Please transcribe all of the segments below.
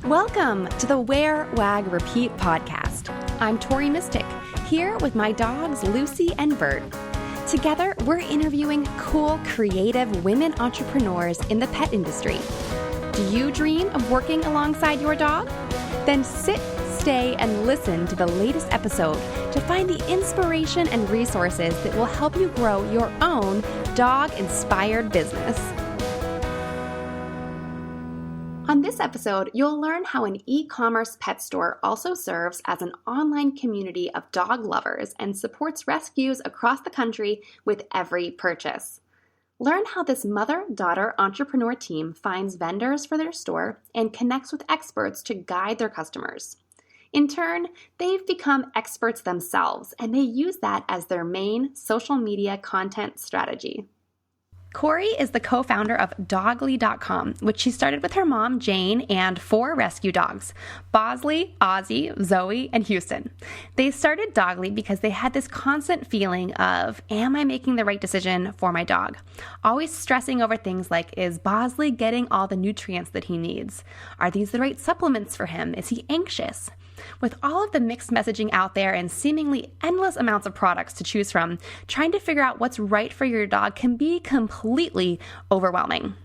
Welcome to the Wear, Wag, Repeat podcast. I'm Tori Mystic, here with my dogs Lucy and Bert. Together, we're interviewing cool, creative women entrepreneurs in the pet industry. Do you dream of working alongside your dog? Then sit, stay, and listen to the latest episode to find the inspiration and resources that will help you grow your own dog-inspired business. On this episode, you'll learn how an e-commerce pet store also serves as an online community of dog lovers and supports rescues across the country with every purchase. Learn how this mother-daughter entrepreneur team finds vendors for their store and connects with experts to guide their customers. In turn, they've become experts themselves, and they use that as their main social media content strategy. Cory is the co-founder of Dogly.com, which she started with her mom, Jane, and 4 rescue dogs, Bosley, Ozzy, Zoe, and Houston. They started Dogly because they had this constant feeling of, am I making the right decision for my dog? Always stressing over things like, is Bosley getting all the nutrients that he needs? Are these the right supplements for him? Is he anxious? With all of the mixed messaging out there and seemingly endless amounts of products to choose from, trying to figure out what's right for your dog can be completely overwhelming.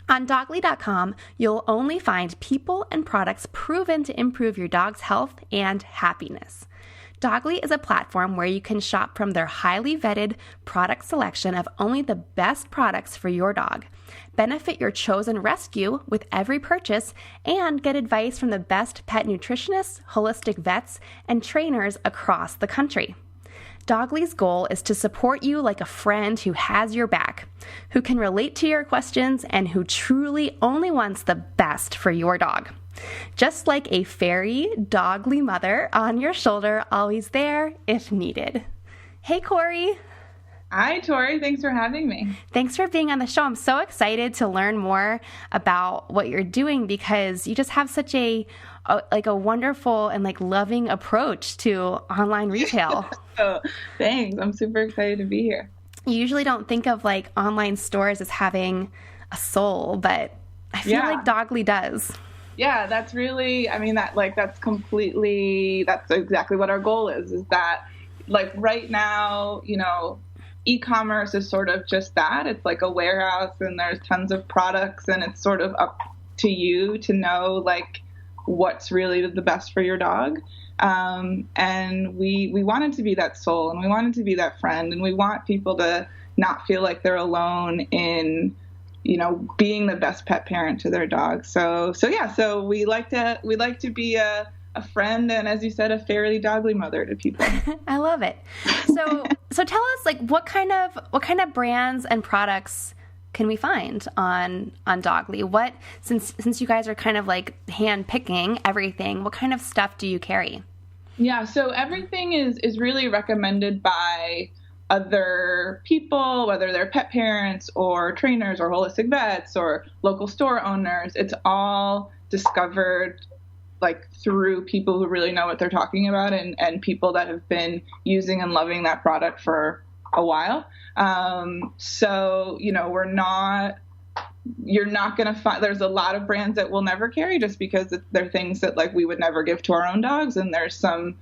On Dogly.com, you'll only find people and products proven to improve your dog's health and happiness. Dogly is a platform where you can shop from their highly vetted product selection of only the best products for your dog, benefit your chosen rescue with every purchase, and get advice from the best pet nutritionists, holistic vets, and trainers across the country. Dogly's goal is to support you like a friend who has your back, who can relate to your questions, and who truly only wants the best for your dog. Just like a fairy Dogly mother on your shoulder, always there if needed. Hey, Cory. Hi, Tori. Thanks for having me. Thanks for being on the show. I'm so excited to learn more about what you're doing because you just have such a wonderful and loving approach to online retail. Oh, thanks. I'm super excited to be here. You usually don't think of online stores as having a soul, but I feel like Dogly does. Yeah, that's really, that's exactly what our goal is that right now, e-commerce is sort of just that. It's like a warehouse and there's tons of products and it's sort of up to you to know what's really the best for your dog. And we wanted to be that soul and we wanted to be that friend and we want people to not feel like they're alone in being the best pet parent to their dog. So we like to be a friend and, as you said, a fairy Dogly mother to people. I love it. So tell us, what kind of brands and products can we find on Dogly? What since you guys are kind of hand picking everything, what kind of stuff do you carry? Yeah, so everything is really recommended by other people, whether they're pet parents or trainers or holistic vets or local store owners. It's all discovered through people who really know what they're talking about and people that have been using and loving that product for a while. You're not going to find, there's a lot of brands that we'll never carry just because they're things that we would never give to our own dogs. And there's some,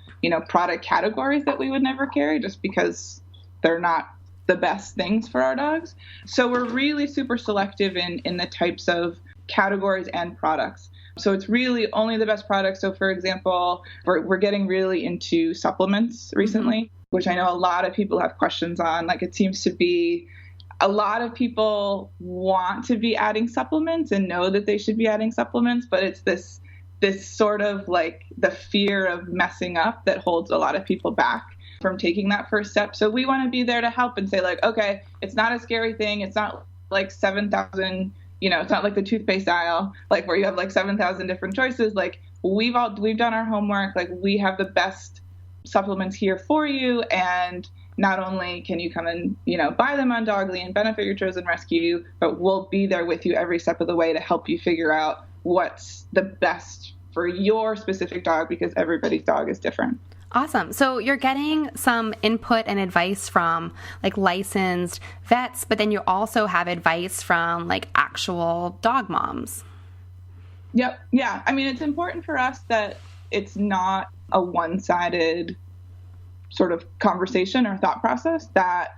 product categories that we would never carry just because they're not the best things for our dogs. So we're really super selective in the types of categories and products. So it's really only the best products. So for example, we're getting really into supplements recently, which I know a lot of people have questions on. It seems to be a lot of people want to be adding supplements and know that they should be adding supplements, but it's this sort of the fear of messing up that holds a lot of people back from taking that first step. So we want to be there to help and say okay, it's not a scary thing. It's not 7,000, it's not like the toothpaste aisle, where you have 7,000 different choices. We've done our homework. We have the best supplements here for you. And not only can you come and, buy them on Dogly and benefit your chosen rescue, but we'll be there with you every step of the way to help you figure out what's the best for your specific dog because everybody's dog is different. Awesome. So you're getting some input and advice from licensed vets, but then you also have advice from actual dog moms. Yep. Yeah. I mean, it's important for us that it's not a one-sided sort of conversation or thought process, that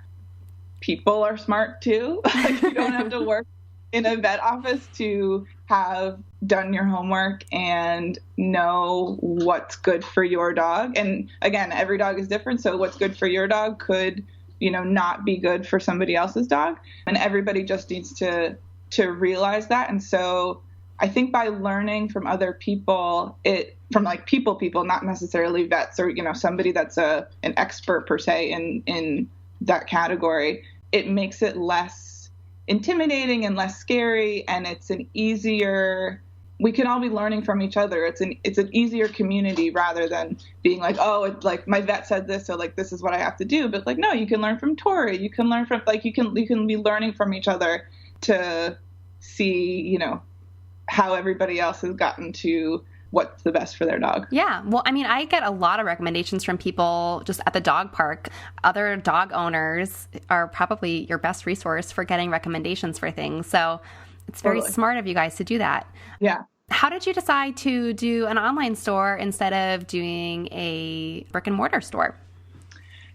people are smart too. Like, you don't have to work in a vet office to have done your homework and know what's good for your dog. And again, every dog is different. So what's good for your dog could, not be good for somebody else's dog. And everybody just needs to realize that. And so I think by learning from other people, from like people, not necessarily vets or, somebody that's an expert per se in that category, it makes it less intimidating and less scary. And it's we can all be learning from each other. It's an easier community rather than being like, oh, it's like my vet said this, so like this is what I have to do. But like, no, you can learn from Tori. You can learn from you can be learning from each other to see, how everybody else has gotten to what's the best for their dog. Yeah. Well, I mean, I get a lot of recommendations from people just at the dog park. Other dog owners are probably your best resource for getting recommendations for things. So it's very smart of you guys to do that. Yeah. How did you decide to do an online store instead of doing a brick and mortar store?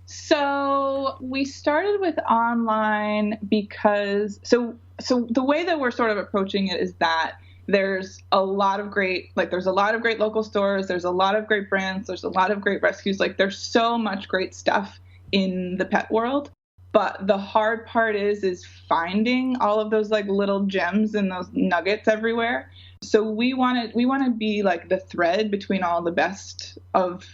So we started with online because, so the way that we're sort of approaching it is that there's a lot of great local stores. There's a lot of great brands. There's a lot of great rescues. Like, there's so much great stuff in the pet world. But the hard part is finding all of those like little gems and those nuggets everywhere. So we want to be like the thread between all the best of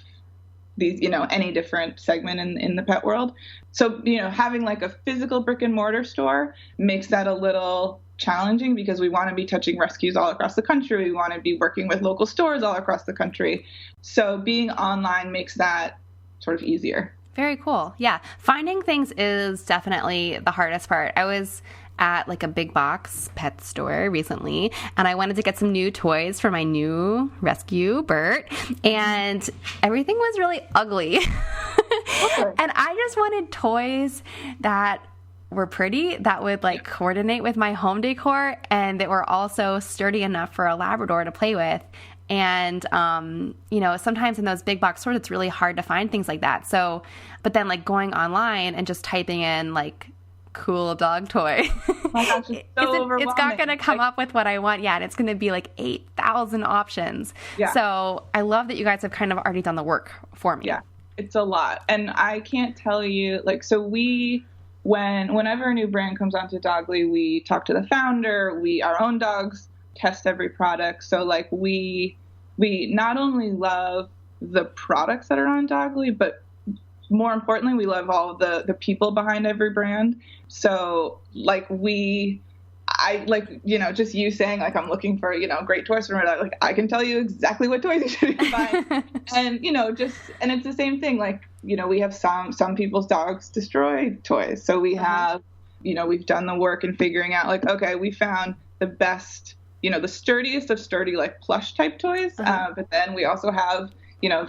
these, any different segment in the pet world. So, having like a physical brick and mortar store makes that a little challenging because we want to be touching rescues all across the country. We want to be working with local stores all across the country. So being online makes that sort of easier. Very cool. Yeah. Finding things is definitely the hardest part. I was at like a big box pet store recently, and I wanted to get some new toys for my new rescue, Bert, and everything was really ugly. Okay. And I just wanted toys that were pretty, that would like coordinate with my home decor, and that were also sturdy enough for a Labrador to play with. And, sometimes in those big box stores, it's really hard to find things like that. So, but then like going online and just typing in like cool dog toy, oh my gosh, it's not going to come up with what I want yet. It's going to be like 8,000 options. Yeah. So I love that you guys have kind of already done the work for me. Yeah, it's a lot. And I can't tell you, like, so whenever a new brand comes onto Dogly, we talk to the founder, our own dogs test every product. So like we not only love the products that are on Dogly, but more importantly, we love all of the people behind every brand. So like just you saying like, I'm looking for, great toys for my dog. Like, I can tell you exactly what toys you should be buying. And, and it's the same thing. Like, we have some people's dogs destroy toys. So we have, we've done the work in figuring out like, okay, we found the best, the sturdiest of sturdy, like plush type toys. But then we also have,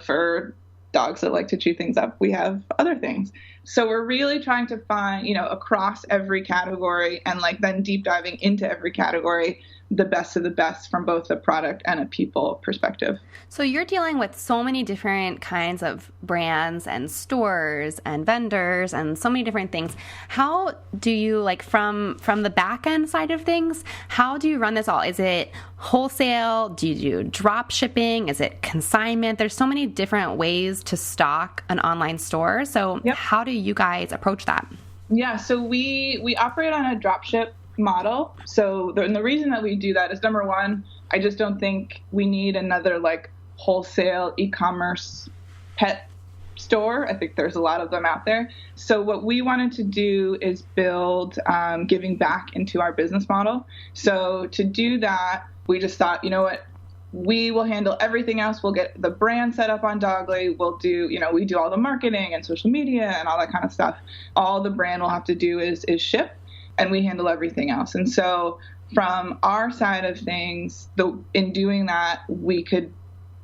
for dogs that like to chew things up, we have other things. So we're really trying to find, across every category and like then deep diving into every category, the best of the best from both a product and a people perspective. So you're dealing with so many different kinds of brands and stores and vendors and so many different things. How do you, like, from the back end side of things, how do you run this all? Is it wholesale? Do you do drop shipping? Is it consignment? There's so many different ways to stock an online store. So How do you guys approach that? Yeah, so we operate on a drop ship model. So the reason that we do that is, number one, I just don't think we need another like wholesale e-commerce pet store. I think there's a lot of them out there. So what we wanted to do is build giving back into our business model. So to do that, we just thought, what, we will handle everything else. We'll get the brand set up on Dogly. We'll do, we do all the marketing and social media and all that kind of stuff. All the brand will have to do is ship, and we handle everything else. And so from our side of things, in doing that, we could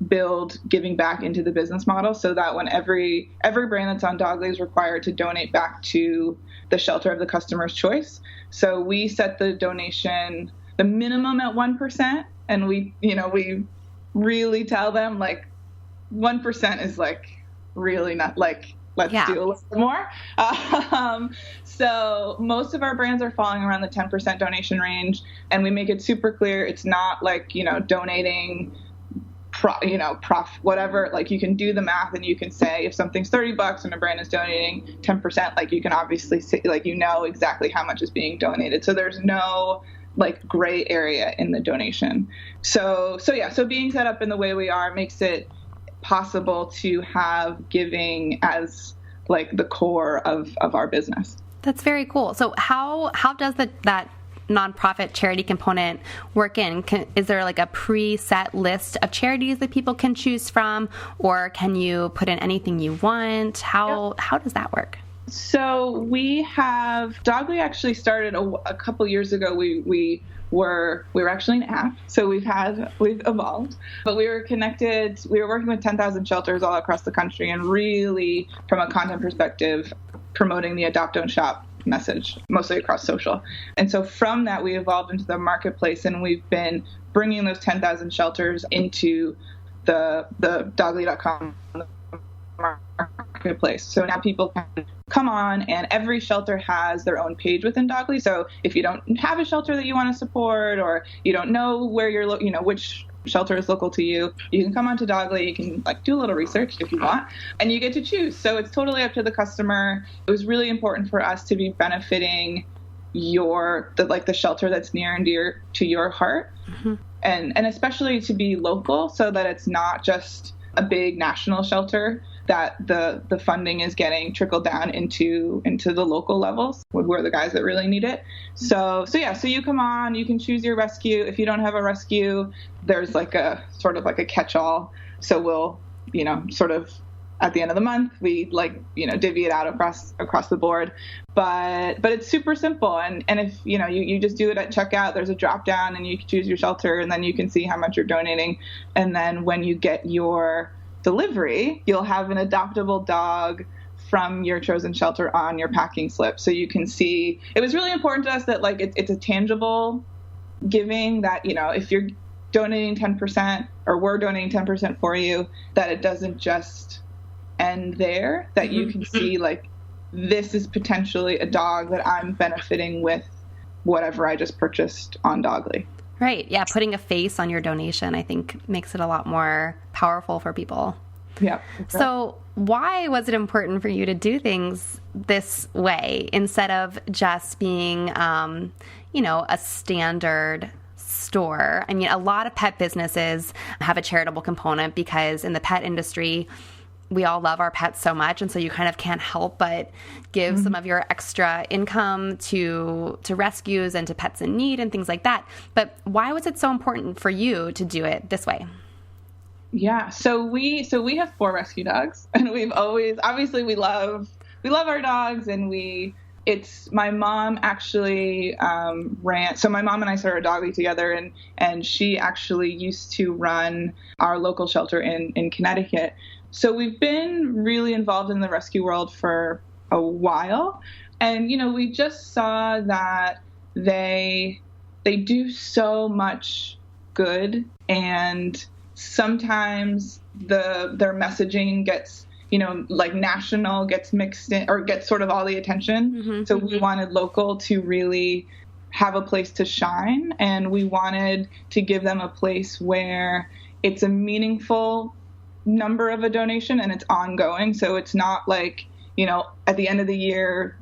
build giving back into the business model so that when every brand that's on Dogly is required to donate back to the shelter of the customer's choice. So we set the donation, the minimum at 1%, And we really tell them like 1% is like really not like, let's do a little more. So most of our brands are falling around the 10% donation range, and we make it super clear. It's not like, donating, whatever. Like, you can do the math and you can say if something's $30 and a brand is donating 10%, like you can obviously say, like, exactly how much is being donated. So there's no like gray area in the donation. So being set up in the way we are makes it possible to have giving as like the core of our business. That's very cool. So how does that nonprofit charity component work in? Is there like a preset list of charities that people can choose from, or can you put in anything you want? How does that work? So we have Dogly actually started a couple years ago. We were actually an app, so we've evolved, but we were connected. We were working with 10,000 shelters all across the country, and really, from a content perspective, promoting the Adopt Don't Shop message, mostly across social. And so from that, we evolved into the marketplace, and we've been bringing those 10,000 shelters into the Dogly.com marketplace. So now people can come on, and every shelter has their own page within Dogly. So if you don't have a shelter that you want to support, or you don't know where you're, which shelter is local to you, you can come onto Dogly. You can like do a little research if you want, and you get to choose. So it's totally up to the customer. It was really important for us to be benefiting the shelter that's near and dear to your heart, and especially to be local, so that it's not just a big national shelter, that the funding is getting trickled down into the local levels, who are the guys that really need it. So you come on, you can choose your rescue. If you don't have a rescue, there's like a sort of like a catch-all. So we'll, sort of at the end of the month, we divvy it out across the board. But it's super simple. And if, you just do it at checkout, there's a drop down and you can choose your shelter, and then you can see how much you're donating. And then when you get your delivery, you'll have an adoptable dog from your chosen shelter on your packing slip. So you can see, it was really important to us that like it's a tangible giving, that, if you're donating 10% or we're donating 10% for you, that it doesn't just end there, that you can see like, this is potentially a dog that I'm benefiting with whatever I just purchased on Dogly. Right. Yeah. Putting a face on your donation, I think, makes it a lot more powerful for people. Yeah. Exactly. So why was it important for you to do things this way instead of just being, a standard store? I mean, a lot of pet businesses have a charitable component because in the pet industry, we all love our pets so much, and so you kind of can't help but give some of your extra income to rescues and to pets in need and things like that. But why was it so important for you to do it this way? Yeah, so we have 4 rescue dogs, and we've always, obviously we love our dogs, and it's my mom actually so my mom and I started Dogly together, and she actually used to run our local shelter in Connecticut. So we've been really involved in the rescue world for a while. And, we just saw that they do so much good. And sometimes their messaging gets, like national gets mixed in, or gets sort of all the attention. So we wanted local to really have a place to shine. And we wanted to give them a place where it's a meaningful number of a donation and it's ongoing. So it's not like, at the end of the year,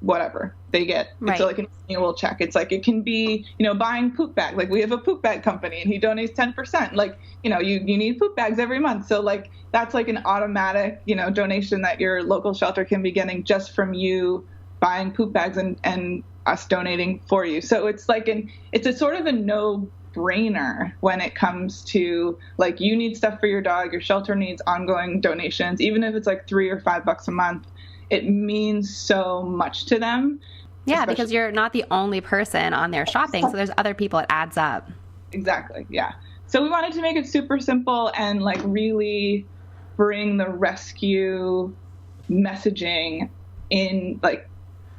whatever they get, right. It's like an annual check. It's like, it can be, buying poop bag. Like we have a poop bag company and he donates 10%. Like, you need poop bags every month. So like, that's like an automatic, donation that your local shelter can be getting just from you buying poop bags and us donating for you. So it's like it's a sort of a no-brainer when it comes to like, you need stuff for your dog, your shelter needs ongoing donations, even if it's like $3 or $5 a month. It means so much to them. Yeah, because you're not the only person on there shopping, so there's other people. It adds up. Exactly. Yeah. So we wanted to make it super simple and like really bring the rescue messaging in, like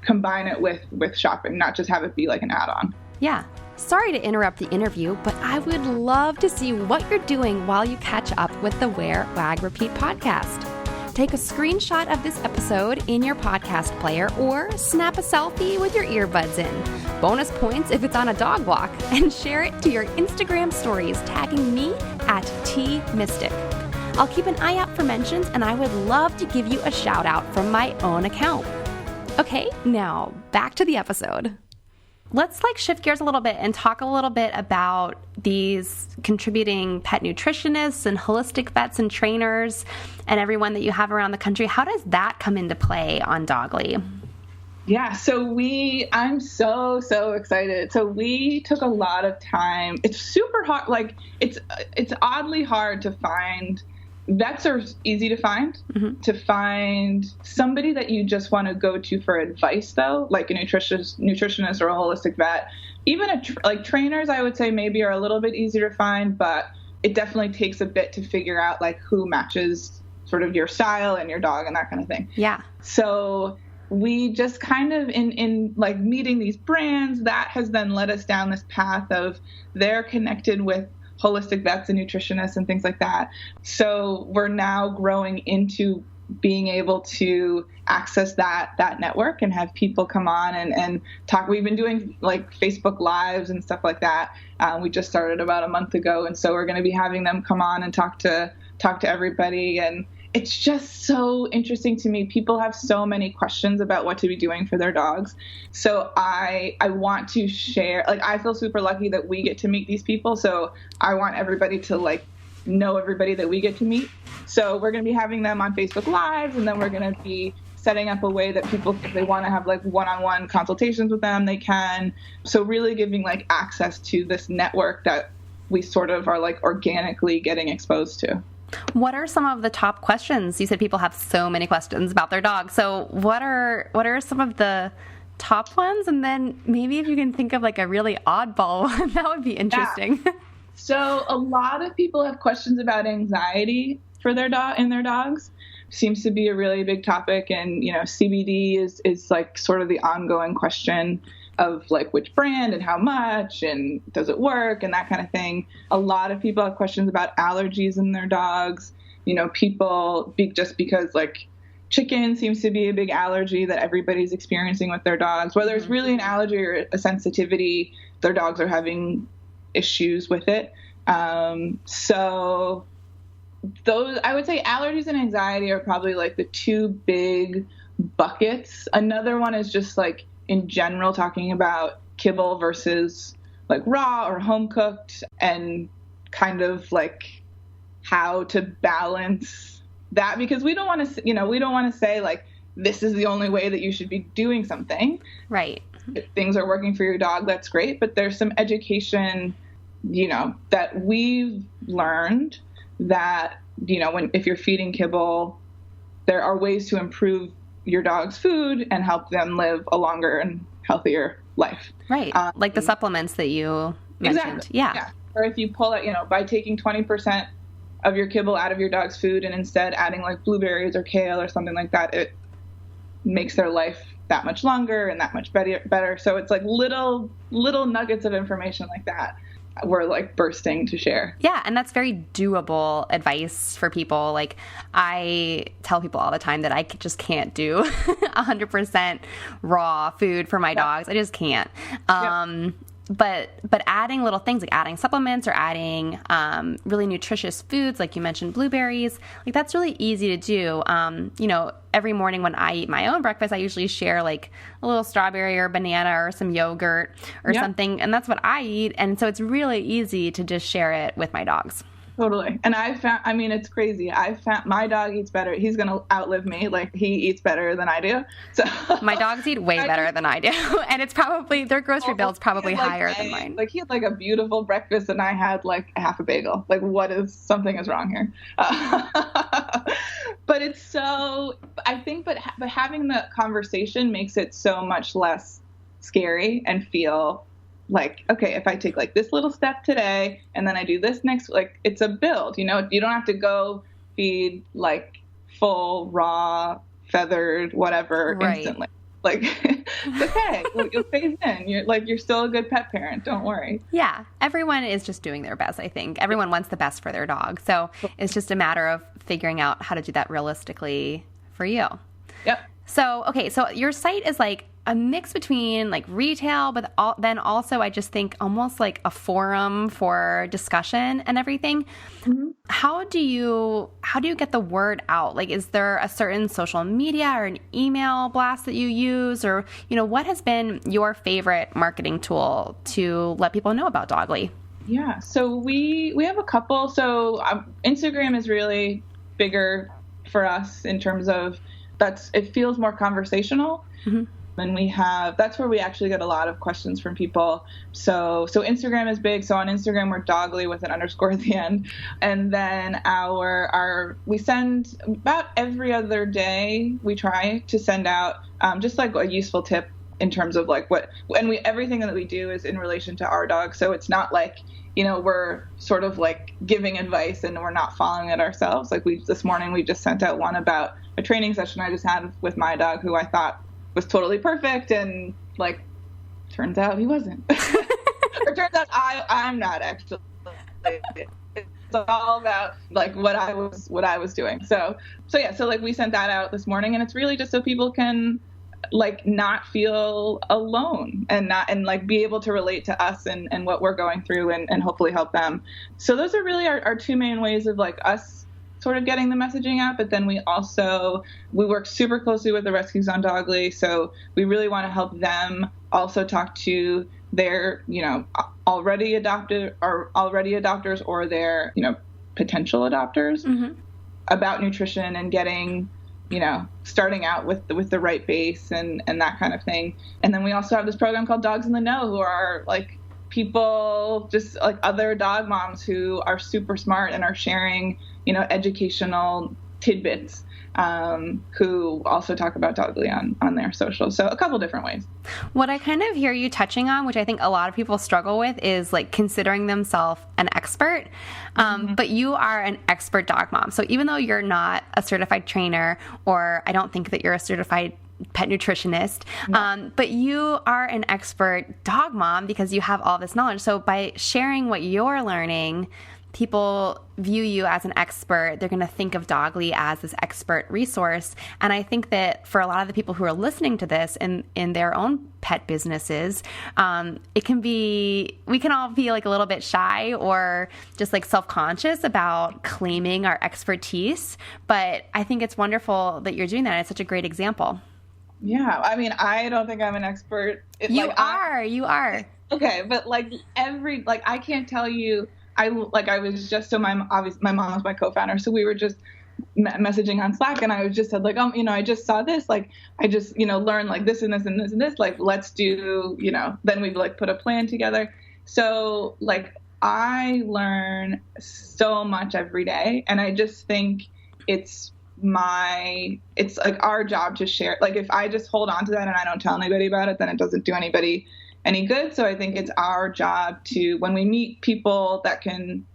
combine it with shopping, not just have it be like an add-on. Yeah. Sorry to interrupt the interview, but I would love to see what you're doing while you catch up with the Wear, Wag, Repeat podcast. Take a screenshot of this episode in your podcast player or snap a selfie with your earbuds in. Bonus points if it's on a dog walk, and share it to your Instagram stories, tagging me at @TMystic. I'll keep an eye out for mentions, and I would love to give you a shout out from my own account. Okay, now back to the episode. Let's shift gears a little bit and talk a little bit about these contributing pet nutritionists and holistic vets and trainers and everyone that you have around the country. How does that come into play on Dogly? Yeah, so I'm so excited. So we took a lot of time. It's super hard. It's oddly hard to find. Vets are easy to find. Mm-hmm. To find somebody that you just want to go to for advice, though, like a nutritionist or a holistic vet. Even trainers, I would say maybe are a little bit easier to find, but it definitely takes a bit to figure out who matches sort of your style and your dog and that kind of thing. Yeah. So we just kind of in meeting these brands, that has then led us down this path of they're connected with holistic vets and nutritionists and things like that. So we're now growing into being able to access that network and have people come on and talk. We've been doing Facebook Lives and stuff like that. We just started about a month ago. And so we're going to be having them come on and talk to everybody. And it's just so interesting to me. People have so many questions about what to be doing for their dogs. So I want to share, I feel super lucky that we get to meet these people. So I want everybody to know everybody that we get to meet. So we're going to be having them on Facebook Lives, and then we're going to be setting up a way that people, if they want to have one-on-one consultations with them, they can. So really giving access to this network that we sort of are organically getting exposed to. What are some of the top questions? You said people have so many questions about their dog. So what are some of the top ones? And then maybe if you can think of a really oddball one, that would be interesting. Yeah. So a lot of people have questions about anxiety for their dogs. Seems to be a really big topic. And, CBD is sort of the ongoing question of which brand and how much and does it work and that kind of thing. A lot of people have questions about allergies in their dogs. Just because chicken seems to be a big allergy that everybody's experiencing with their dogs. Whether it's really an allergy or a sensitivity, their dogs are having issues with it. So those, I would say allergies and anxiety are probably the two big buckets. Another one is just in general, talking about kibble versus raw or home cooked, and kind of how to balance that, because we don't want to say this is the only way that you should be doing something. Right. If things are working for your dog, that's great. But there's some education, that we've learned that, if you're feeding kibble, there are ways to improve your dog's food and help them live a longer and healthier life. Right. The supplements that you mentioned. Exactly. Yeah. Or if you pull it, by taking 20% of your kibble out of your dog's food and instead adding blueberries or kale or something like that, it makes their life that much longer and that much better. So it's little nuggets of information like that we're bursting to share. Yeah, and that's very doable advice for people. I tell people all the time that I just can't do 100% raw food for my dogs. I just can't. But adding little things adding supplements or adding really nutritious foods, like you mentioned, blueberries, that's really easy to do. Every morning when I eat my own breakfast, I usually share a little strawberry or banana or some yogurt or something, and that's what I eat. And so it's really easy to just share it with my dogs. Totally. And it's crazy. I found my dog eats better. He's going to outlive me. He eats better than I do. So my dogs eat way better than I do. And it's probably, their grocery bill is probably higher than mine. He had a beautiful breakfast and I had half a bagel. Something is wrong here. But it's so, I think, but having the conversation makes it so much less scary and feel okay, if I take this little step today and then I do this next, it's a build, you don't have to go feed full raw feathered whatever instantly. Like, it's okay. You'll phase in. You're still a good pet parent. Don't worry. Yeah. Everyone is just doing their best, I think. Everyone wants the best for their dog. So it's just a matter of figuring out how to do that realistically for you. Yep. So, okay. So your site is like a mix between like retail, but then also I just think almost like a forum for discussion and everything. Mm-hmm. How do you get the word out? Like, is there a certain social media or an email blast that you use, or, what has been your favorite marketing tool to let people know about Dogly? Yeah. So we have a couple. So Instagram is really bigger for us in terms of it feels more conversational. Mm-hmm. And that's where we actually get a lot of questions from people. So Instagram is big. So on Instagram, we're Dogly with an underscore at the end. And then we send about every other day, we try to send out just like a useful tip in terms of like everything that we do is in relation to our dog. So it's not like, we're sort of like giving advice and we're not following it ourselves. Like this morning, we just sent out one about a training session I just had with my dog who I thought was totally perfect, and like turns out he wasn't. Or turns out I'm not actually. It's all about like what I was doing. So like we sent that out this morning, and it's really just so people can like not feel alone and like be able to relate to us and what we're going through and hopefully help them. So those are really our two main ways of like us sort of getting the messaging out, but then we work super closely with the rescues on Dogly, so we really want to help them also talk to their already adopters or their potential adopters mm-hmm. about nutrition and getting starting out with the right base and that kind of thing. And then we also have this program called Dogs in the Know, who are like people, just like other dog moms who are super smart and are sharing educational tidbits, who also talk about Dogly on their socials. So a couple different ways. What I kind of hear you touching on, which I think a lot of people struggle with, is like considering themselves an expert. Mm-hmm. But you are an expert dog mom. So even though you're not a certified trainer, or I don't think that you're a certified pet nutritionist, no. But you are an expert dog mom because you have all this knowledge. So by sharing what you're learning, people view you as an expert. They're going to think of Dogly as this expert resource. And I think that for a lot of the people who are listening to this in their own pet businesses, we can all be like a little bit shy or just like self-conscious about claiming our expertise. But I think it's wonderful that you're doing that. It's such a great example. Yeah. I mean, I don't think I'm an expert. You are. Okay. But I can't tell you, my mom was my co-founder, so we were just messaging on Slack, and I was just said like, I just saw this, like, I just, learned like this and this and this and this, like, let's do, then we like put a plan together. So like, I learn so much every day, and I just think it's like our job to share. Like, if I just hold on to that and I don't tell anybody about it, then it doesn't do anybody any good. So I think it's our job to, when we meet people that can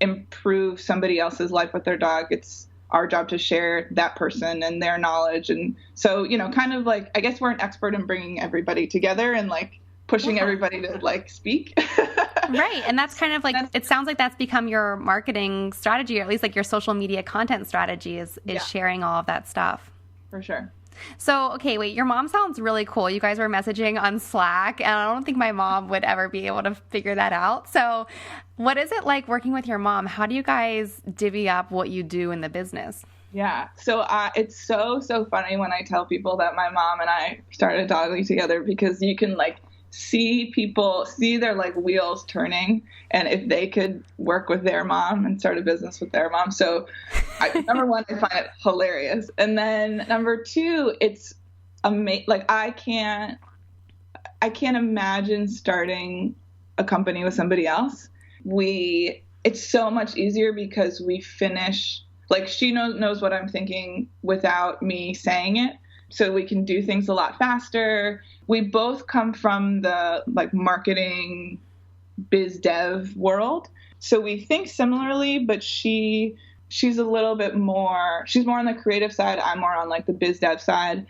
improve somebody else's life with their dog, it's our job to share that person and their knowledge. And so, kind of like, I guess we're an expert in bringing everybody together and like pushing everybody to like speak. Right. And that's kind of like, it sounds like that's become your marketing strategy, or at least like your social media content strategy is sharing all of that stuff. For sure. So, okay, wait, your mom sounds really cool. You guys were messaging on Slack, and I don't think my mom would ever be able to figure that out. So what is it like working with your mom? How do you guys divvy up what you do in the business? Yeah. So it's so funny when I tell people that my mom and I started Dogly together, because you can like see their like wheels turning, and if they could work with their mom and start a business with their mom. So number one, I find it hilarious. And then number two, it's amazing. Like I can't imagine starting a company with somebody else. It's so much easier because we finish, like she knows what I'm thinking without me saying it. So we can do things a lot faster. We both come from the like marketing biz dev world. So we think similarly, but she's a little bit more, she's more on the creative side. I'm more on like the biz dev side.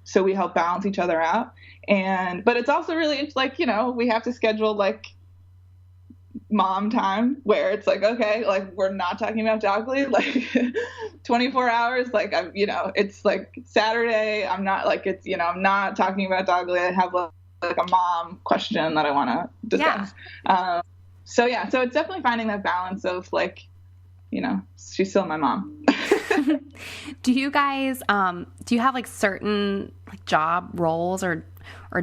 so we help balance each other out. But it's also really, it's like, we have to schedule like mom time where it's like, okay, like we're not talking about Dogly, like 24 hours. Like it's like Saturday. I'm not like, I'm not talking about Dogly. I have like a mom question that I want to discuss. Yeah. So it's definitely finding that balance of like, she's still my mom. Do you guys, do you have like certain like job roles or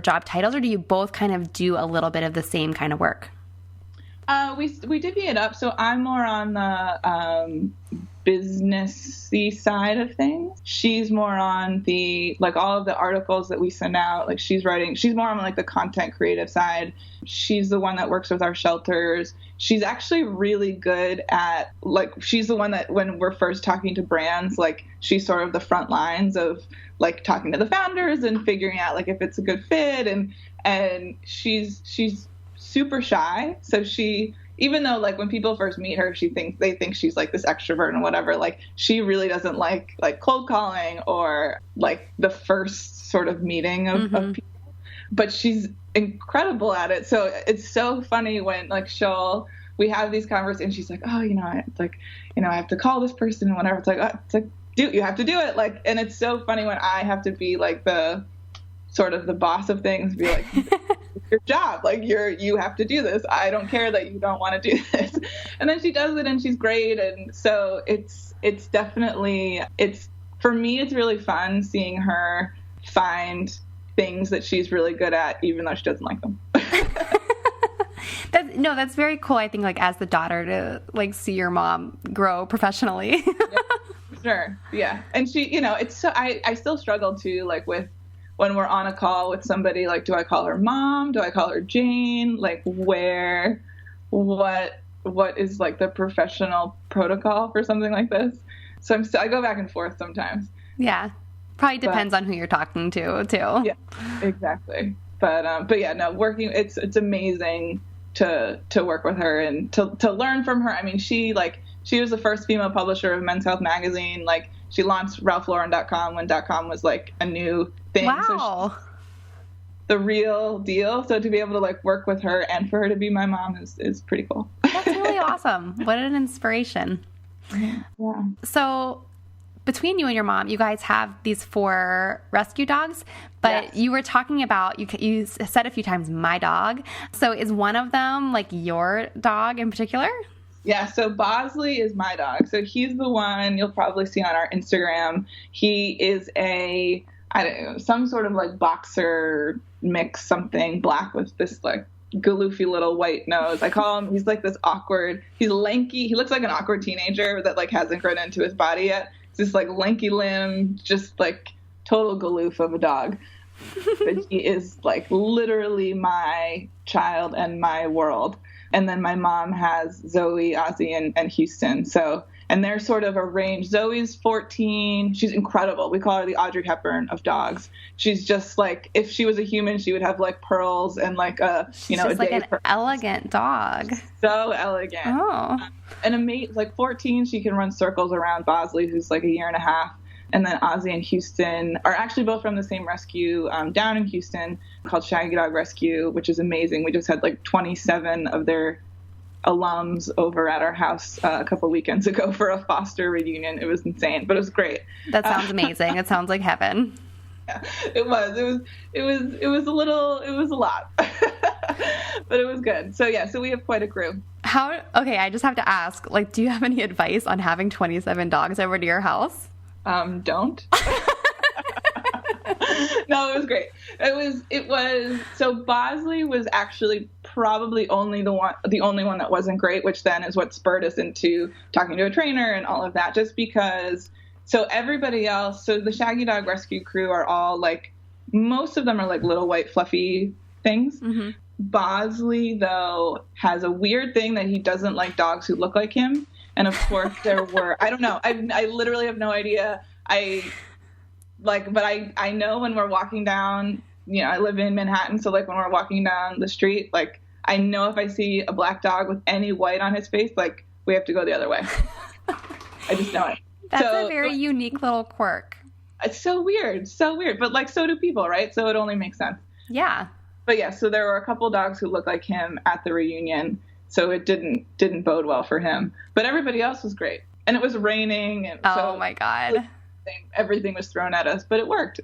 job titles, or do you both kind of do a little bit of the same kind of work? We divvy it up. So I'm more on the businessy side of things. She's more on the, like, all of the articles that we send out. Like, she's more on like the content creative side. She's the one that works with our shelters. She's actually really good at, like, she's the one that when we're first talking to brands, like, she's sort of the front lines of like talking to the founders and figuring out like if it's a good fit. And she's super shy. So even though like when people first meet her, they think she's like this extrovert and whatever, like she really doesn't like cold calling or like the first sort of meeting of people, but she's incredible at it. So it's so funny when like we have these conversations, she's like, oh, I have to call this person and whatever. It's like, dude, you have to do it. Like, and it's so funny when I have to be like the sort of the boss of things, be like, your job, like you have to do this. I don't care that you don't want to do this. And then she does it and she's great. And so it's definitely, for me, it's really fun seeing her find things that she's really good at, even though she doesn't like them. That's very cool. I think like as the daughter to like see your mom grow professionally. Yeah, sure. Yeah. And she, it's so, I still struggle too, like with, when we're on a call with somebody, like, do I call her mom? Do I call her Jane? Like, what is like the professional protocol for something like this? So I go back and forth sometimes. Yeah. Probably depends on who you're talking to too. Yeah, exactly. But yeah, no, it's amazing to work with her and to learn from her. I mean, she was the first female publisher of Men's Health magazine. Like, she launched RalphLauren.com when .com was like a new thing. Wow. So the real deal. So to be able to like work with her and for her to be my mom is pretty cool. That's really awesome. What an inspiration. Yeah. So between you and your mom, you guys have these 4 rescue dogs, but yes. You were talking about, you said a few times, my dog. So is one of them like your dog in particular? Yeah, so Bosley is my dog. So he's the one you'll probably see on our Instagram. He is some sort of like boxer mix, something black with this like galoofy little white nose. I call him, he's like this awkward, he's lanky. He looks like an awkward teenager that like hasn't grown into his body yet. It's this like lanky limb, just like total galoof of a dog. But he is like literally my child and my world. And then my mom has Zoe, Ozzy, and Houston. And they're sort of a range. Zoe's 14. She's incredible. We call her the Audrey Hepburn of dogs. She's just like, if she was a human, she would have like pearls and like she's just like an elegant dog. So elegant. Oh. And like 14, she can run circles around Bosley, who's like a year and a half. And then Ozzy and Houston are actually both from the same rescue down in Houston called Shaggy Dog Rescue, which is amazing. We just had like 27 of their alums over at our house a couple weekends ago for a foster reunion. It was insane, but it was great. That sounds amazing. It sounds like heaven. Yeah, it was a lot, but it was good. So yeah, so we have quite a crew. Okay, I just have to ask, like, do you have any advice on having 27 dogs over to your house? Don't. No, it was great. It was so Bosley was actually probably the only one that wasn't great, which then is what spurred us into talking to a trainer and all of that, just because so everybody else, so the Shaggy Dog Rescue crew are all like, most of them are like little white fluffy things. Mm-hmm. Bosley though has a weird thing that he doesn't like dogs who look like him. And of course there were, I don't know. I literally have no idea. But I know when we're walking down, I live in Manhattan. So like when we're walking down the street, like I know if I see a black dog with any white on his face, like we have to go the other way. I just know it. That's a very unique little quirk. It's so weird, so weird. But like, so do people, right? So it only makes sense. Yeah. But yeah, so there were a couple dogs who looked like him at the reunion, so it didn't bode well for him. But everybody else was great, and it was raining, and oh my God, everything was thrown at us, but it worked.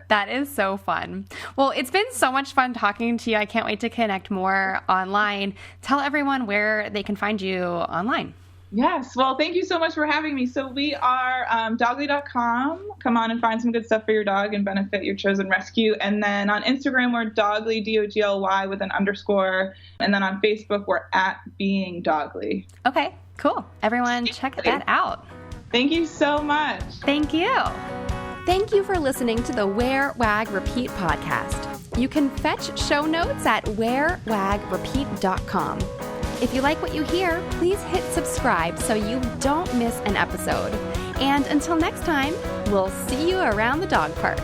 That is so fun. Well, it's been so much fun talking to you. I can't wait to connect more online. Tell everyone where they can find you online. Yes. Well, thank you so much for having me. So we are dogly.com. Come on and find some good stuff for your dog and benefit your chosen rescue. And then on Instagram, we're Dogly, Dogly with an underscore. And then on Facebook, we're at Being Dogly. Okay, cool. Everyone check that out. Thank you so much. Thank you. Thank you for listening to the Wear, Wag, Repeat podcast. You can fetch show notes at wearwagrepeat.com. If you like what you hear, please hit subscribe so you don't miss an episode. And until next time, we'll see you around the dog park.